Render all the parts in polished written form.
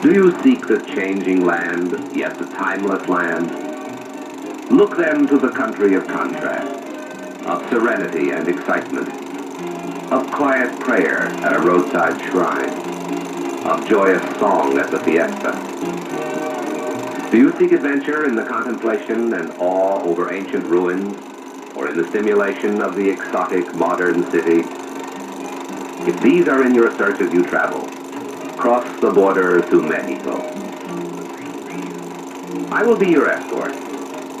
Do you seek the changing land, yet the timeless land? Look then to the country of contrast, of serenity and excitement, of quiet prayer at a roadside shrine, of joyous song at the fiesta. Do you seek adventure in the contemplation and awe over ancient ruins, or in the stimulation of the exotic modern city? If these are in your search as you travel, cross the border to Mexico. I will be your escort,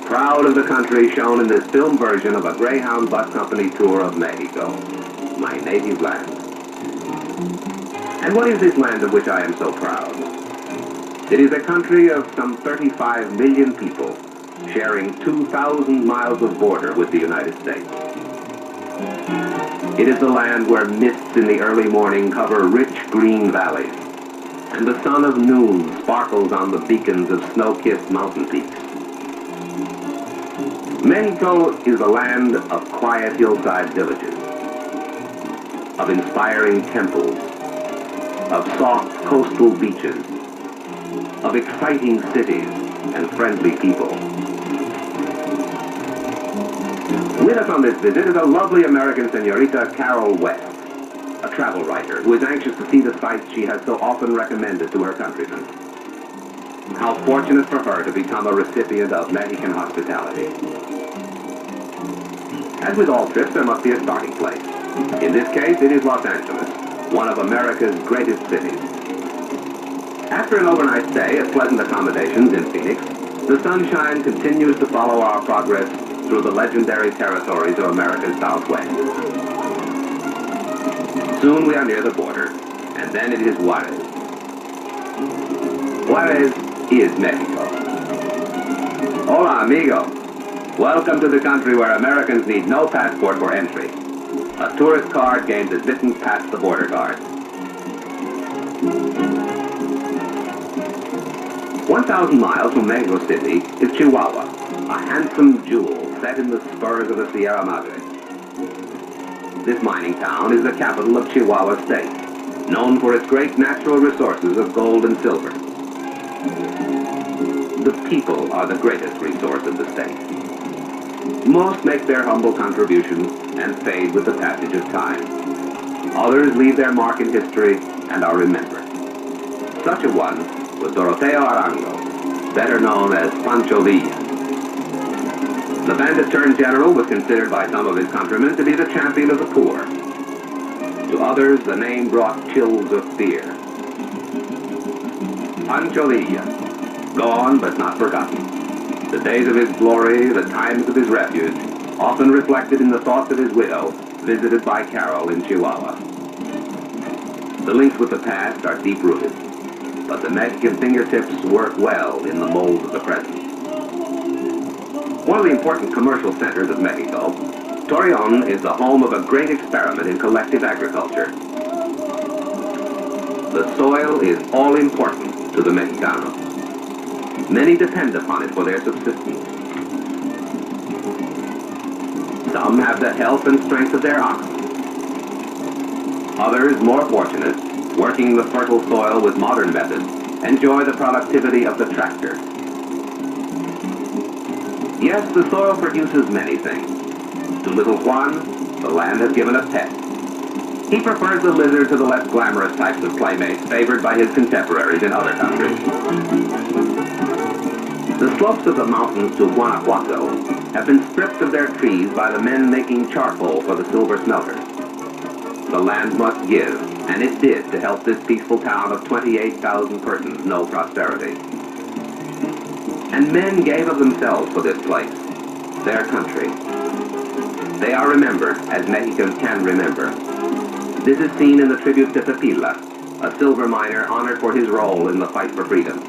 proud of the country shown in this film version of a Greyhound bus company tour of Mexico, my native land. And what is this land of which I am so proud? It is a country of some 35 million people, sharing 2,000 miles of border with the United States. It is the land where mists in the early morning cover rich green valleys, and the sun of noon sparkles on the beacons of snow-kissed mountain peaks. Mexico is a land of quiet hillside villages, of inspiring temples, of soft coastal beaches, of exciting cities and friendly people. With us on this visit is a lovely American senorita, Carol West, a travel writer who is anxious to see the sights she has so often recommended to her countrymen. How fortunate for her to become a recipient of Mexican hospitality. As with all trips, there must be a starting place. In this case, it is Los Angeles, one of America's greatest cities. After an overnight stay at pleasant accommodations in Phoenix, the sunshine continues to follow our progress through the legendary territories of America's Southwest. Soon we are near the border, and then it is Juarez. Juarez is Mexico. Hola, amigo. Welcome to the country where Americans need no passport for entry. A tourist card gains admittance past the border guard. 1,000 miles from Mexico City is Chihuahua, a handsome jewel set in the spurs of the Sierra Madre. This mining town is the capital of Chihuahua State, known for its great natural resources of gold and silver. The people are the greatest resource of the state. Most make their humble contributions and fade with the passage of time. Others leave their mark in history and are remembered. Such a one was Doroteo Arango, better known as Pancho Villa. The bandit-turned-general was considered by some of his countrymen to be the champion of the poor. To others, the name brought chills of fear. Pancho Villa, gone but not forgotten. The days of his glory, the times of his refuge, often reflected in the thoughts of his widow, visited by Carol in Chihuahua. The links with the past are deep-rooted, but the Mexican fingertips work well in the mold of the present. One of the important commercial centers of Mexico, Torreon is the home of a great experiment in collective agriculture. The soil is all important to the Mexicano. Many depend upon it for their subsistence. Some have the health and strength of their oxen. Others, more fortunate, working the fertile soil with modern methods, enjoy the productivity of the tractor. Yes, the soil produces many things. To little Juan, the land has given a pet. He prefers the lizard to the less glamorous types of playmates favored by his contemporaries in other countries. The slopes of the mountains to Guanajuato have been stripped of their trees by the men making charcoal for the silver smelters. The land must give, and it did to help this peaceful town of 28,000 persons know prosperity. And men gave of themselves for this place, their country. They are remembered as Mexicans can remember. This is seen in the tribute to Pepila, a silver miner honored for his role in the fight for freedom.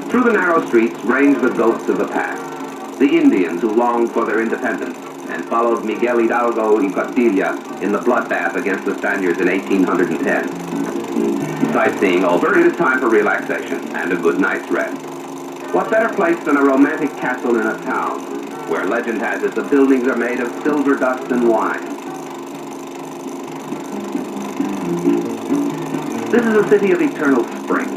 Through the narrow streets range the ghosts of the past, the Indians who longed for their independence and followed Miguel Hidalgo y Castilla in the bloodbath against the Spaniards in 1810. Sightseeing over, it is time for relaxation and a good night's rest. What better place than a romantic castle in a town, where legend has it the buildings are made of silver dust and wine. This is a city of eternal spring.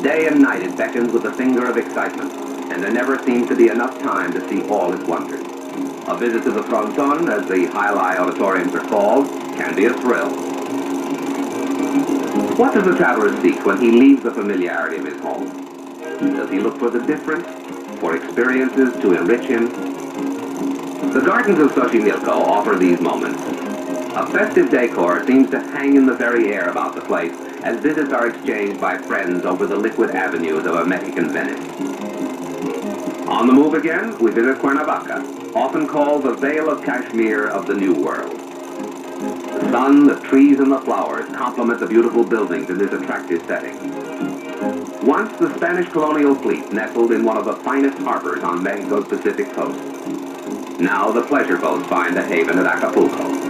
Day and night it beckons with the finger of excitement, and there never seems to be enough time to see all its wonders. A visit to the Fronton, as the High auditoriums are called, can be a thrill. What does the traveler seek when he leaves the familiarity of his home? Does he look for the difference, for experiences to enrich him? The gardens of Xochimilco offer these moments. A festive decor seems to hang in the very air about the place as visits are exchanged by friends over the liquid avenues of a Mexican Venice. On the move again, we visit Cuernavaca, often called the Vale of Kashmir of the New World. The sun, the trees, and the flowers complement the beautiful buildings in this attractive setting. Once the Spanish colonial fleet nestled in one of the finest harbors on Mexico's Pacific coast. Now the pleasure boats find a haven at Acapulco.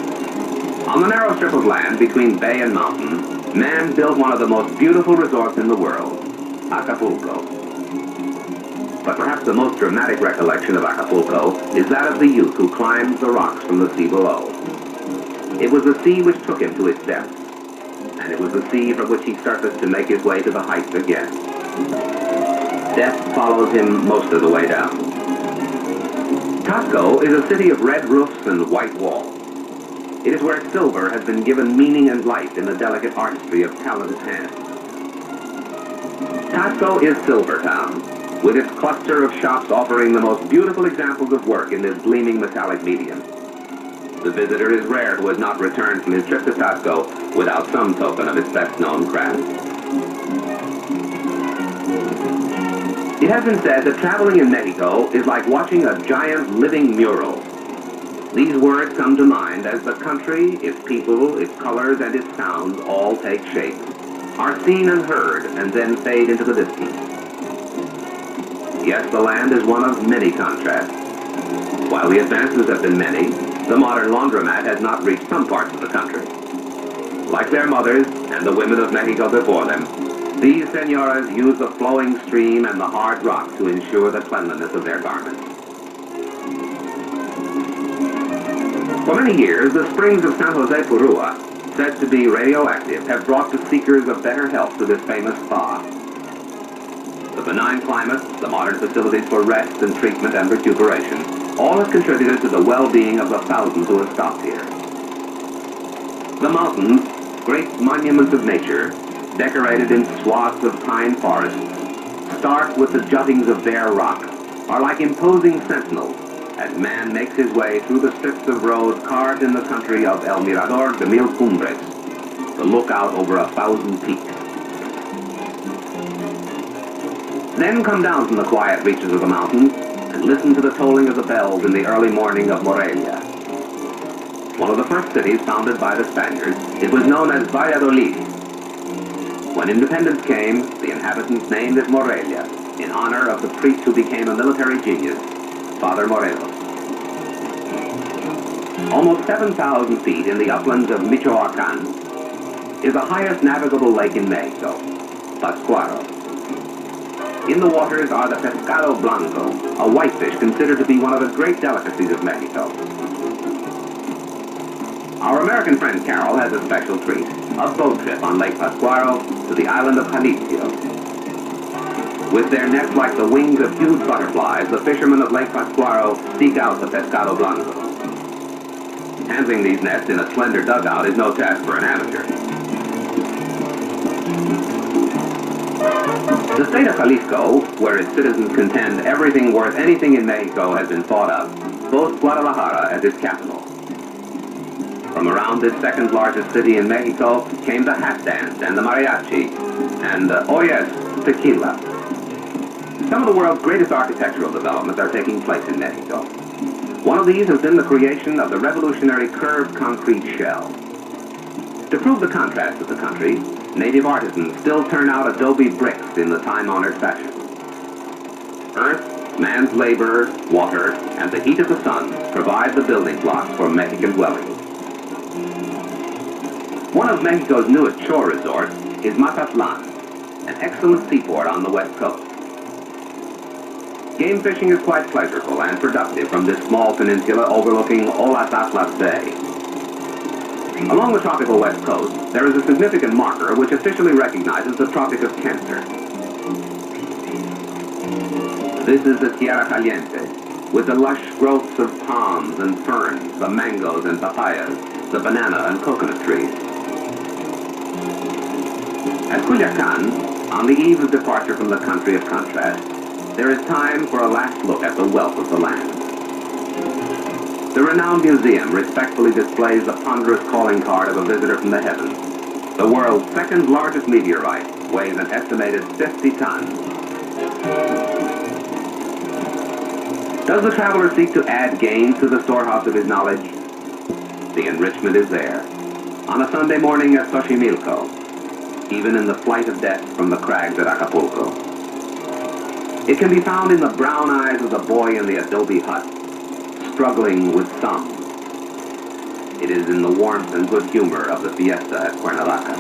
On the narrow strip of land between bay and mountain, man built one of the most beautiful resorts in the world, Acapulco. But perhaps the most dramatic recollection of Acapulco is that of the youth who climbs the rocks from the sea below. It was the sea which took him to its depths, and it was the sea from which he surfaced to make his way to the heights again. Death follows him most of the way down. Tasco is a city of red roofs and white walls. It is where silver has been given meaning and life in the delicate artistry of talented hands. Tasco is Silver Town, with its cluster of shops offering the most beautiful examples of work in this gleaming metallic medium. The visitor is rare who has not returned from his trip to Tasco without some token of its best-known craft. It has been said that traveling in Mexico is like watching a giant living mural. These words come to mind as the country, its people, its colors, and its sounds all take shape, are seen and heard, and then fade into the distance. Yes, the land is one of many contrasts. While the advances have been many, the modern laundromat has not reached some parts of the country. Like their mothers and the women of Mexico before them, these senoras use the flowing stream and the hard rock to ensure the cleanliness of their garments. For many years, the springs of San Jose Purua, said to be radioactive, have brought the seekers of better health to this famous spa. The benign climate, the modern facilities for rest and treatment and recuperation, all have contributed to the well-being of the thousands who have stopped here. The mountains, great monuments of nature, decorated in swaths of pine forests, stark with the juttings of bare rock, are like imposing sentinels as man makes his way through the strips of road carved in the country of El Mirador de Mil Cumbres, the lookout over 1,000 peaks. Then come down from the quiet reaches of the mountains and listen to the tolling of the bells in the early morning of Morelia. One of the first cities founded by the Spaniards, it was known as Valladolid. When independence came, the inhabitants named it Morelia, in honor of the priest who became a military genius, Father Morelos. Almost 7,000 feet in the uplands of Michoacán is the highest navigable lake in Mexico, Pátzcuaro. In the waters are the pescado blanco, a whitefish considered to be one of the great delicacies of Mexico. Our American friend Carol has a special treat, a boat trip on Lake Pátzcuaro to the island of Jalisco. With their nets like the wings of huge butterflies, the fishermen of Lake Pátzcuaro seek out the pescado blanco. Handling these nets in a slender dugout is no task for an amateur. The state of Jalisco, where its citizens contend everything worth anything in Mexico has been thought of, boasts Guadalajara as its capital. From around this second largest city in Mexico came the hat dance and the mariachi, and, oh yes, tequila. Some of the world's greatest architectural developments are taking place in Mexico. One of these has been the creation of the revolutionary curved concrete shell. To prove the contrast of the country, native artisans still turn out adobe bricks in the time-honored fashion. Earth, man's labor, water, and the heat of the sun provide the building blocks for Mexican dwellings. One of Mexico's newest shore resorts is Mazatlan, an excellent seaport on the west coast. Game fishing is quite pleasurable and productive from this small peninsula overlooking Olas Atlas Bay. Along the tropical west coast, there is a significant marker which officially recognizes the Tropic of Cancer. This is the Tierra Caliente, with the lush growths of palms and ferns, the mangoes and papayas, the banana and coconut trees. At Culiacan, on the eve of departure from the country of contrast, there is time for a last look at the wealth of the land. The renowned museum respectfully displays the ponderous calling card of a visitor from the heavens. The world's second largest meteorite weighs an estimated 50 tons. Does the traveler seek to add gains to the storehouse of his knowledge? The enrichment is there. On a Sunday morning at Xochimilco, even in the flight of death from the crags at Acapulco. It can be found in the brown eyes of the boy in the adobe hut, struggling with sums. It is in the warmth and good humor of the fiesta at Cuernavaca.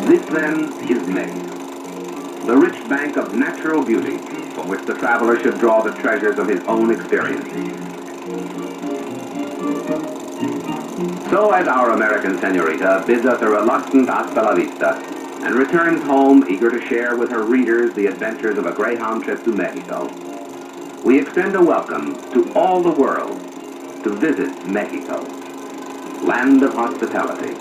This, then, is Mexico, the rich bank of natural beauty from which the traveler should draw the treasures of his own experience. So as our American senorita bids us a reluctant hasta la vista and returns home eager to share with her readers the adventures of a Greyhound trip to Mexico, we extend a welcome to all the world to visit Mexico, land of hospitality.